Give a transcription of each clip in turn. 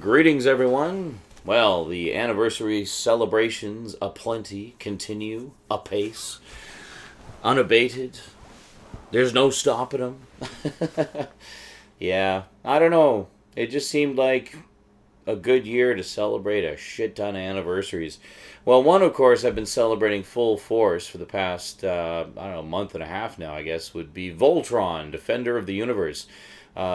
Greetings, everyone. Well, the anniversary celebrations aplenty continue apace, unabated. There's no stopping them. Yeah, I don't know. It just seemed like a good year to celebrate a shit ton of anniversaries. Well, one, of course, I've been celebrating full force for the past, I don't know, month and a half now, I guess, would be Voltron, Defender of the Universe.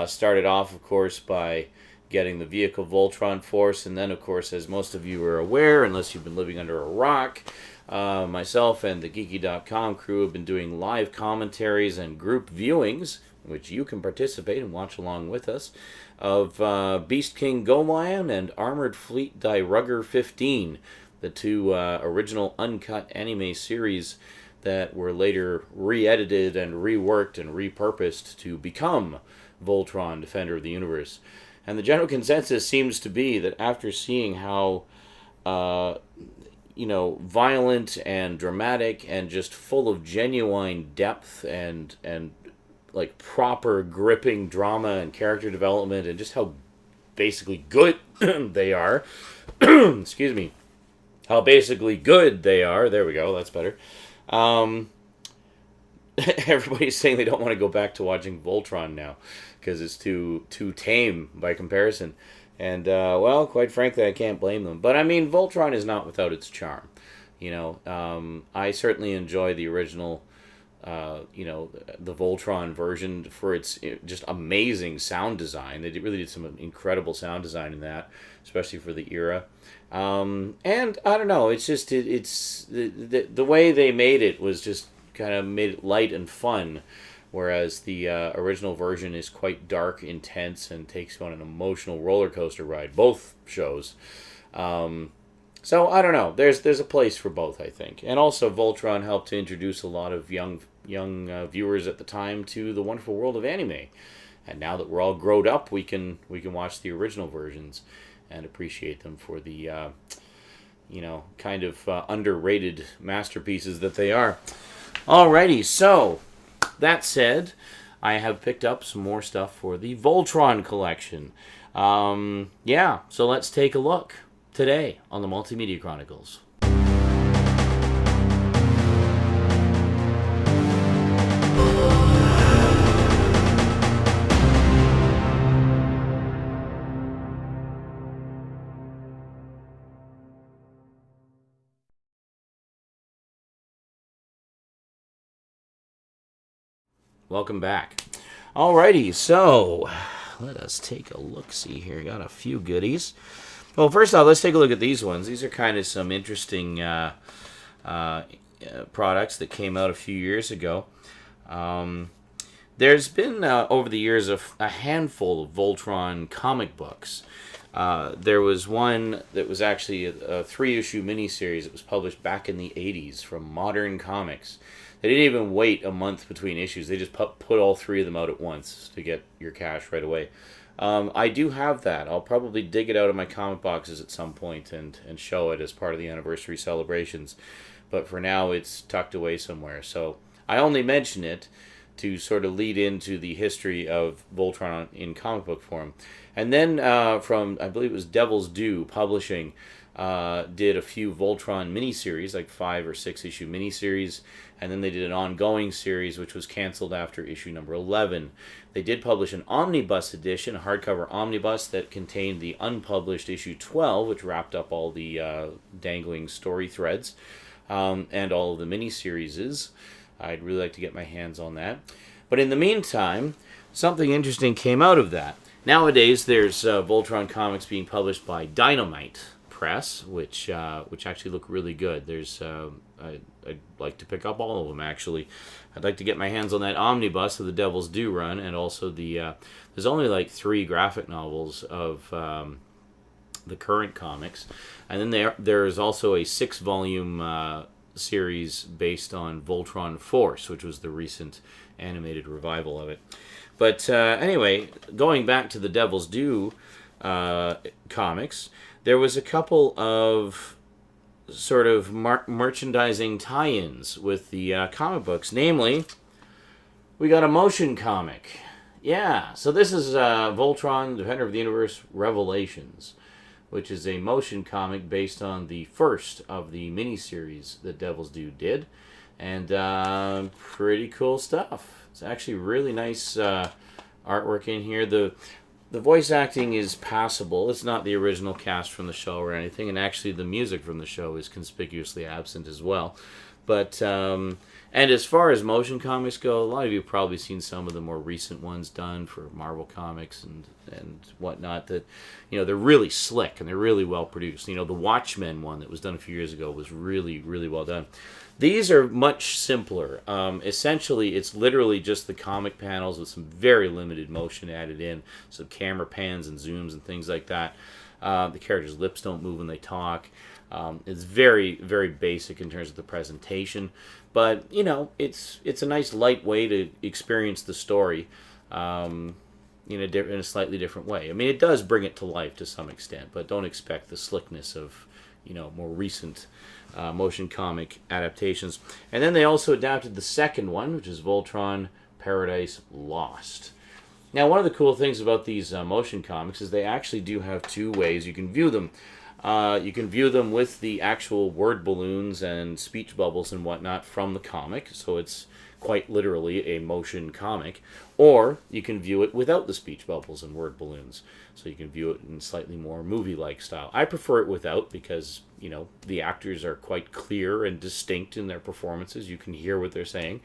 Started off, of course, by getting the vehicle Voltron Force, and then, of course, as most of you are aware, unless you've been living under a rock, myself and the Geeky.com crew have been doing live commentaries and group viewings, which you can participate and watch along with us, of Beast King Golion and Armored Fleet Die Rugger 15, the two original uncut anime series that were later re-edited and reworked and repurposed to become Voltron, Defender of the Universe. And the general consensus seems to be that after seeing how, violent and dramatic and just full of genuine depth and like proper gripping drama and character development and just how basically good they are, excuse me, how basically good they are, there we go, that's better. Everybody's saying they don't want to go back to watching Voltron now because it's too tame by comparison. And, well, quite frankly, I can't blame them. But, I mean, Voltron is not without its charm. I certainly enjoy the original, the Voltron version for its just amazing sound design. They really did some incredible sound design in that, especially for the era. And, I don't know, it's just, it's the way they made it was just kind of made it light and fun, whereas the original version is quite dark, intense, and takes you on an emotional roller coaster ride. Both shows. So I don't know. There's a place for both, I think. And also, Voltron helped to introduce a lot of young viewers at the time to the wonderful world of anime. And now that we're all grown up, we can watch the original versions and appreciate them for the kind of underrated masterpieces that they are. Alrighty, so that said, I have picked up some more stuff for the Voltron collection. So let's take a look today on the Multimedia Chronicles. Welcome back. Alrighty, so let us take a look-see here. Got a few goodies. Well, first off, let's take a look at these ones. These are kind of some interesting products that came out a few years ago. There's been, over the years, a handful of Voltron comic books. There was one that was actually a 3-issue miniseries that was published back in the 80s from Modern Comics. They didn't even wait a month between issues. They just put all 3 of them out at once to get your cash right away. I do have that. I'll probably dig it out of my comic boxes at some point and show it as part of the anniversary celebrations. But for now, it's tucked away somewhere. So I only mention it to sort of lead into the history of Voltron in comic book form. And then from, I believe it was Devil's Due Publishing, did a few Voltron miniseries, like 5 or 6 issue miniseries, and then they did an ongoing series which was canceled after issue number 11. They did publish an omnibus edition, a hardcover omnibus that contained the unpublished issue 12, which wrapped up all the dangling story threads, and all of the miniseries. I'd really like to get my hands on that. But in the meantime, something interesting came out of that. Nowadays, there's Voltron comics being published by Dynamite Press, which actually look really good. There's I'd like to pick up all of them, actually. I'd like to get my hands on that omnibus of the Devil's Due run, and also the there's only like 3 graphic novels of the current comics, and then there's also a 6-volume series based on Voltron Force, which was the recent animated revival of it. But anyway, going back to the Devil's Due comics, there was a couple of sort of merchandising tie-ins with the comic books. Namely, we got a motion comic Yeah, so this is Voltron, Defender of the Universe Revelations, which is a motion comic based on the first of the miniseries that Devil's Due did. And pretty cool stuff. It's actually really nice artwork in here. The voice acting is passable. It's not the original cast from the show or anything, and actually the music from the show is conspicuously absent as well. But and as far as motion comics go, a lot of you have probably seen some of the more recent ones done for Marvel Comics and whatnot. That they're really slick and they're really well produced. The Watchmen one that was done a few years ago was really really well done. These are much simpler. Essentially, it's literally just the comic panels with some very limited motion added in, so camera pans and zooms and things like that. The characters' lips don't move when they talk. It's very, very basic in terms of the presentation, but it's a nice light way to experience the story in a slightly different way. I mean, it does bring it to life to some extent, but don't expect the slickness of more recent motion comic adaptations. And then they also adapted the second one, which is Voltron Paradise Lost. Now, one of the cool things about these motion comics is they actually do have two ways you can view them. You can view them with the actual word balloons and speech bubbles and whatnot from the comic, so it's quite literally a motion comic. Or you can view it without the speech bubbles and word balloons, so you can view it in slightly more movie-like style. I prefer it without because, the actors are quite clear and distinct in their performances. You can hear what they're saying.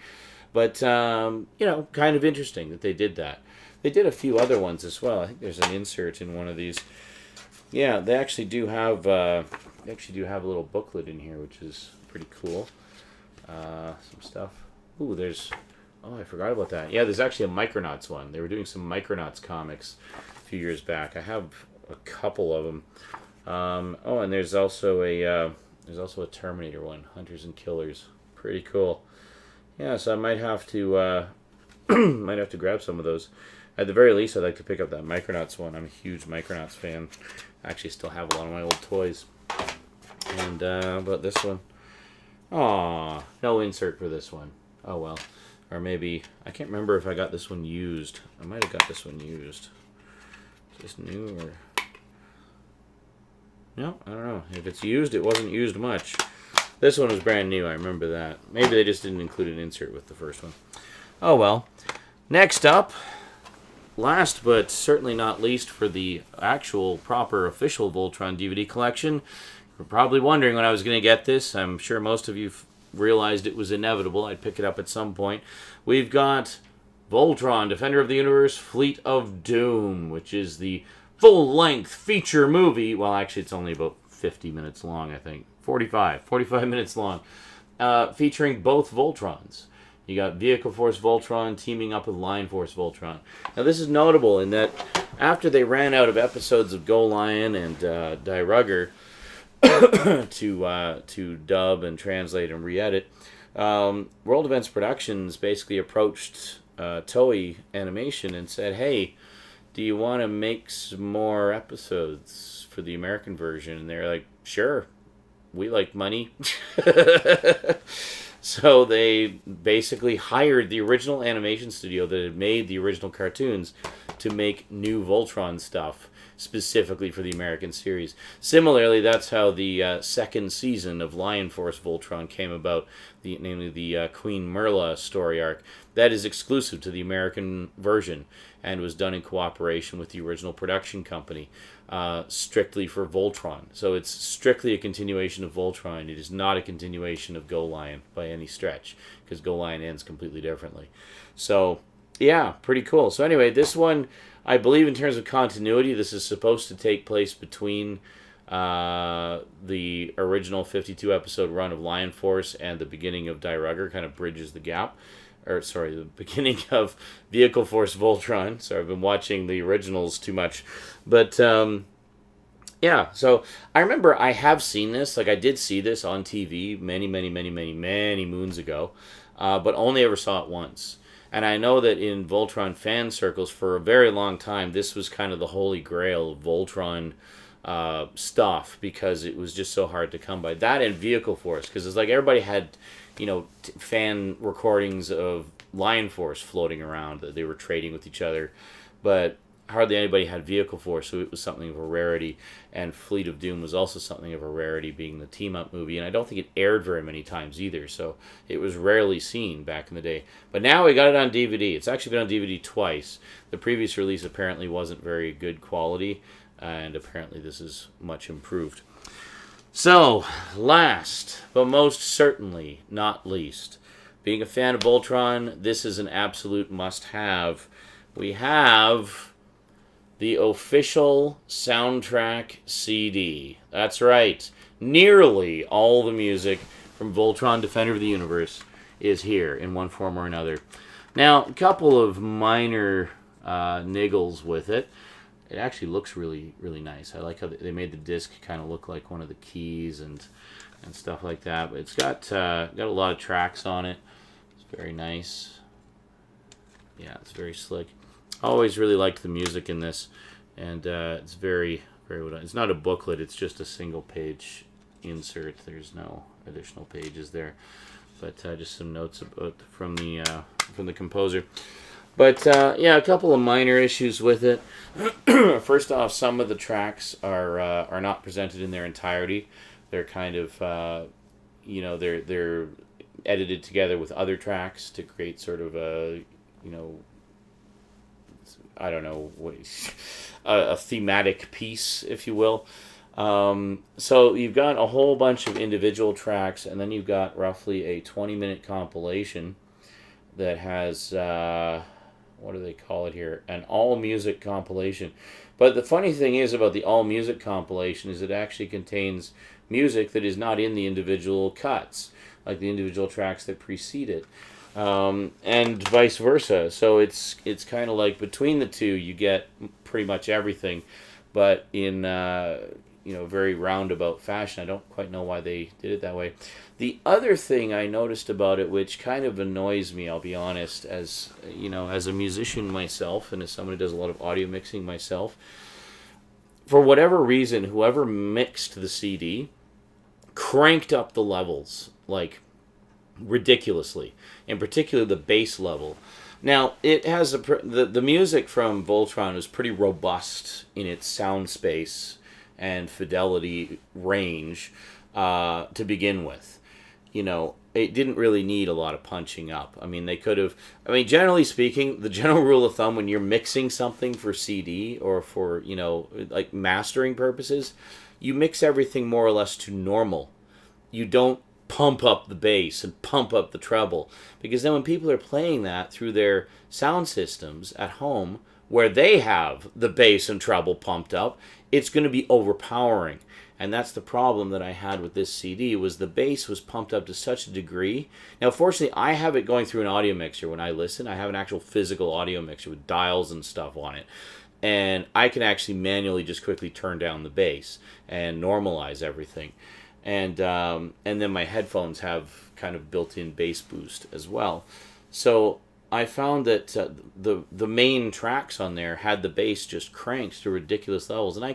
But, kind of interesting that they did that. They did a few other ones as well. I think there's an insert in one of these. Yeah, they actually do have a little booklet in here, which is pretty cool. Some stuff. Ooh, I forgot about that. Yeah, there's actually a Micronauts one. They were doing some Micronauts comics a few years back. I have a couple of them. And there's also a Terminator one, Hunters and Killers. Pretty cool. Yeah, so I might have to grab some of those. At the very least, I'd like to pick up that Micronauts one. I'm a huge Micronauts fan. I actually still have a lot of my old toys. And about this one. Aw, no insert for this one. Oh well. Or maybe, I can't remember if I got this one used. I might have got this one used. Is this new or... No, I don't know. If it's used, it wasn't used much. This one was brand new, I remember that. Maybe they just didn't include an insert with the first one. Oh well. Next up, last but certainly not least for the actual proper official Voltron DVD collection, you're probably wondering when I was going to get this. I'm sure most of you realized it was inevitable. I'd pick it up at some point. We've got Voltron, Defender of the Universe, Fleet of Doom, which is the full-length feature movie. Well, actually, it's only about 50 minutes long, I think. 45 minutes long. Featuring both Voltrons. You got Vehicle Force Voltron teaming up with Lion Force Voltron. Now, this is notable in that after they ran out of episodes of Go Lion and Die Rugger to dub and translate and re-edit, World Events Productions basically approached Toei Animation and said, hey, do you want to make some more episodes for the American version? And they're like, sure, we like money. So they basically hired the original animation studio that had made the original cartoons to make new Voltron stuff specifically for the American series. Similarly, that's how the second season of Lion Force Voltron came about, namely the Queen Merla story arc. That is exclusive to the American version and was done in cooperation with the original production company, strictly for Voltron. So it's strictly a continuation of Voltron. It is not a continuation of Go Lion by any stretch, because Go Lion ends completely differently. So, yeah, pretty cool. So anyway, this one, I believe in terms of continuity, this is supposed to take place between the original 52-episode run of Lion Force and the beginning of Die Rugger, kind of bridges the gap. The beginning of Vehicle Force Voltron. Sorry, I've been watching the originals too much. But, yeah, so I remember I have seen this. Like, I did see this on TV many moons ago, but only ever saw it once. And I know that in Voltron fan circles for a very long time, this was kind of the holy grail of Voltron stuff, because it was just so hard to come by. That and Vehicle Force, because it's like everybody had, fan recordings of Lion Force floating around that they were trading with each other, but hardly anybody had Vehicle Force, so it was something of a rarity. And Fleet of Doom was also something of a rarity, being the team-up movie, and I don't think it aired very many times either, so it was rarely seen back in the day. But now we got it on DVD. It's actually been on DVD twice. The previous release apparently wasn't very good quality, and apparently this is much improved. So, last, but most certainly not least, being a fan of Voltron, this is an absolute must-have. We have the official soundtrack CD. That's right. Nearly all the music from Voltron Defender of the Universe is here in one form or another. Now, a couple of minor niggles with it. It actually looks really, really nice. I like how they made the disc kind of look like one of the keys and stuff like that. But it's got a lot of tracks on it. It's very nice. Yeah, it's very slick. I always really liked the music in this, and it's very, very well done. It's not a booklet; it's just a single-page insert. There's no additional pages there, but just some notes about from the composer. But yeah, a couple of minor issues with it. First off, some of the tracks are not presented in their entirety. They're kind of they're edited together with other tracks to create sort of a I don't know, a thematic piece, if you will. So you've got a whole bunch of individual tracks, and then you've got roughly a 20-minute compilation that has, what do they call it here? An all-music compilation. But the funny thing is about the all-music compilation is it actually contains music that is not in the individual cuts, like the individual tracks that precede it. And vice versa. So it's kind of like between the two you get pretty much everything, but in very roundabout fashion. I don't quite know why they did it that way. The other thing I noticed about it, which kind of annoys me, I'll be honest, as a musician myself and as someone who does a lot of audio mixing myself, for whatever reason, whoever mixed the CD cranked up the levels like ridiculously, in particular the bass level. Now, it has the music from Voltron is pretty robust in its sound space and fidelity range to begin with. It didn't really need a lot of punching up. I mean, they could have... I mean, generally speaking, the general rule of thumb when you're mixing something for CD or for, like mastering purposes, you mix everything more or less to normal. You don't pump up the bass and pump up the treble, because then when people are playing that through their sound systems at home where they have the bass and treble pumped up, it's going to be overpowering. And that's the problem that I had with this CD, was the bass was pumped up to such a degree. Now, fortunately, I have it going through an audio mixer when I listen. I have an actual physical audio mixer with dials and stuff on it. And I can actually manually just quickly turn down the bass and normalize everything. And then my headphones have kind of built-in bass boost as well. So I found that the main tracks on there had the bass just cranked to ridiculous levels. And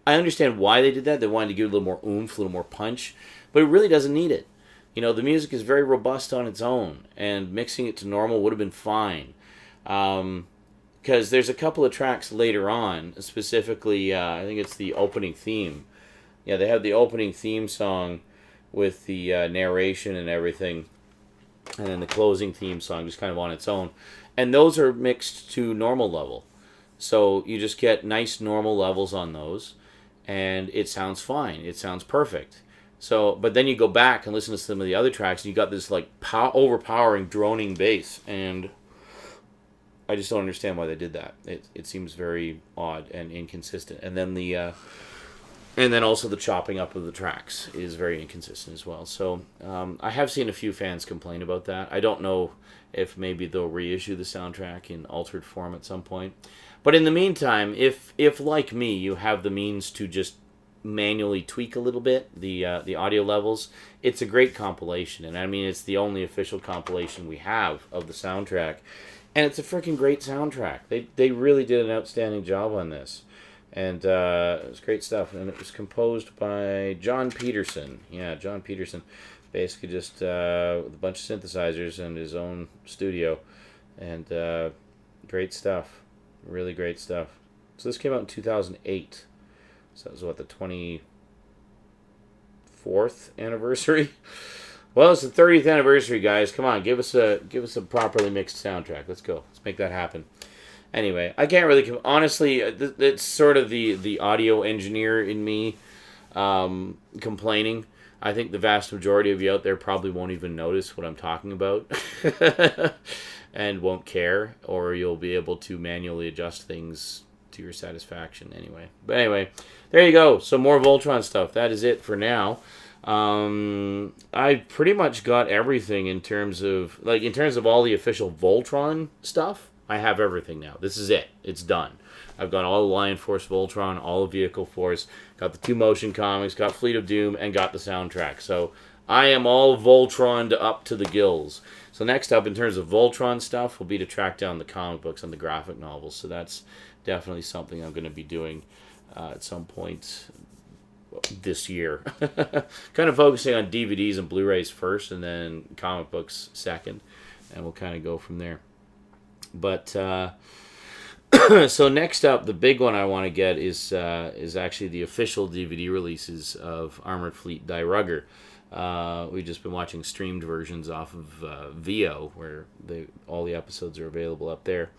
I understand why they did that. They wanted to give it a little more oomph, a little more punch. But it really doesn't need it. The music is very robust on its own. And mixing it to normal would have been fine. Because there's a couple of tracks later on, specifically, I think it's the opening theme. Yeah, they have the opening theme song with the narration and everything, and then the closing theme song just kind of on its own. And those are mixed to normal level. So you just get nice normal levels on those, and it sounds fine. It sounds perfect. So, but then you go back and listen to some of the other tracks, and you got this like overpowering droning bass, and I just don't understand why they did that. It seems very odd and inconsistent. And then and then also the chopping up of the tracks is very inconsistent as well. So I have seen a few fans complain about that. I don't know if maybe they'll reissue the soundtrack in altered form at some point. But in the meantime, if like me, you have the means to just manually tweak a little bit the audio levels, it's a great compilation. And I mean, it's the only official compilation we have of the soundtrack. And it's a freaking great soundtrack. They really did an outstanding job on this. And it was great stuff. And it was composed by John Peterson. Yeah, John Peterson. Basically just with a bunch of synthesizers and his own studio. And great stuff. Really great stuff. So this came out in 2008. So that was what, the 24th anniversary? Well, it's the 30th anniversary, guys. Come on, give us a properly mixed soundtrack. Let's go. Let's make that happen. Anyway, I can't really... Honestly, it's sort of the audio engineer in me complaining. I think the vast majority of you out there probably won't even notice what I'm talking about and won't care, or you'll be able to manually adjust things to your satisfaction anyway. But anyway, there you go. Some more Voltron stuff. That is it for now. I pretty much got everything in terms of all the official Voltron stuff. I have everything now. This is it. It's done. I've got all the Lion Force Voltron, all of Vehicle Force, got the 2 motion comics, got Fleet of Doom, and got the soundtrack. So I am all Voltroned up to the gills. So next up, in terms of Voltron stuff, will be to track down the comic books and the graphic novels. So that's definitely something I'm going to be doing at some point this year. Kind of focusing on DVDs and Blu-rays first, and then comic books second, and we'll kind of go from there. But so next up, the big one I want to get is actually the official DVD releases of Armored Fleet Die Rugger. We've just been watching streamed versions off of VO, where all the episodes are available up there.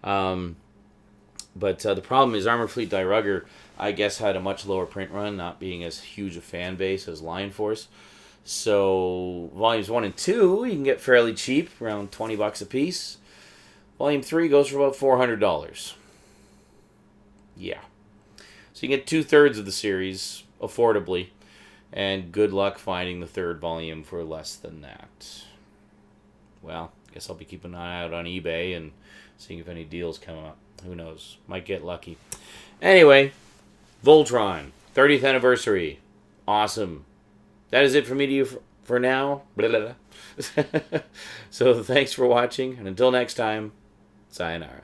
But the problem is Armored Fleet Die Rugger, I guess, had a much lower print run, not being as huge a fan base as Lion Force. So volumes 1 and 2 you can get fairly cheap, around $20 a piece. Volume 3 goes for about $400. Yeah. So you get 2/3 of the series affordably, and good luck finding the 3rd volume for less than that. Well, I guess I'll be keeping an eye out on eBay and seeing if any deals come up. Who knows? Might get lucky. Anyway, Voltron 30th anniversary. Awesome. That is it for me to you for now. Blah, blah, blah. So thanks for watching, and until next time, sayonara.